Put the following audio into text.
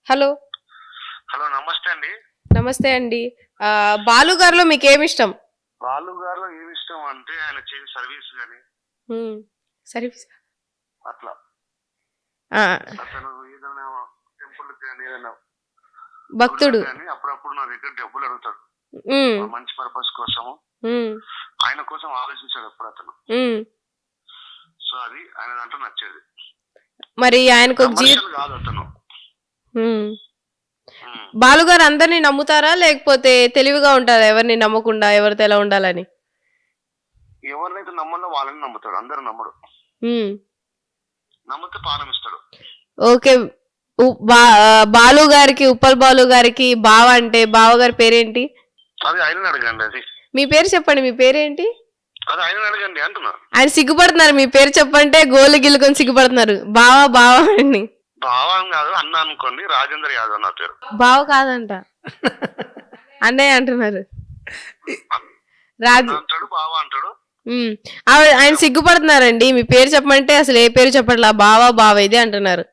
Hello. Hello నమస్తే అండి. నమస్తే అండి. బాలు గారిలో మీకేమిష్టం? బాలు గారిలో ఏమి ఇష్టం అంటే ఆయన చేసే సర్వీస్ గాని సర్వీస్ అట్లా ఆ, అతను ఏదైనా టెంపుల్ కానీ ఏదైనా భక్తుడు. కానీ అప్పుడప్పుడు నా దగ్గర డబ్బులు అడుగుతాడు. ఉమ్, మంచి పర్పస్ కోసము ఉమ్, ఆయన కోసం ఆలోచించాడు ఎప్పుడు అతను. ఉమ్. సో అది ఆయన దాంట్లో నచ్చేది. మరి ఆయనకు ఒక కమర్షియల్ కాదు అతను. ఉమ్. ఉమ్. బాలు గారు అందరినీ నమ్ముతారా లేకపోతే తెలివిగా ఉంటారా ఎవరిని నమ్మకుండా ఎవరితో ఎలా ఉండాలని? ఎవరినైతే నమ్మలో వాళ్ళని నమ్ముతాడు, అందరు నమ్మడు. ఉమ్. నమ్మితే పానం ఇస్తాడు. ఓకే. బాలు గారికి, ఉప్పల్ బాలు గారికి బావ అంటే బావ గారి పేరేంటి? అది ఆయన అడగండి. అది మీ పేరు చెప్పండి. మీ పేరేంటి? అది ఆయన అడగండి అంటున్నా. ఆయన సిగ్గుపడుతున్నారు. మీ పేరు చెప్పంటే గోళ్ళు గిల్లుకొని సిగ్గుపడుతున్నారు. బావా బావా అని. భావం కాదు అన్న అనుకోండి. రాజేంద్ర యాదవ్ నా పేరు. బావ కాదంట, అన్నయ్య అంటున్నారు. రాజు అంటాడు, బావ అంటాడు. ఆయన సిగ్గుపడుతున్నారండి. మీ పేరు చెప్పమంటే అసలు ఏ పేరు చెప్పట్లా, బావా బావ ఇదే అంటున్నారు.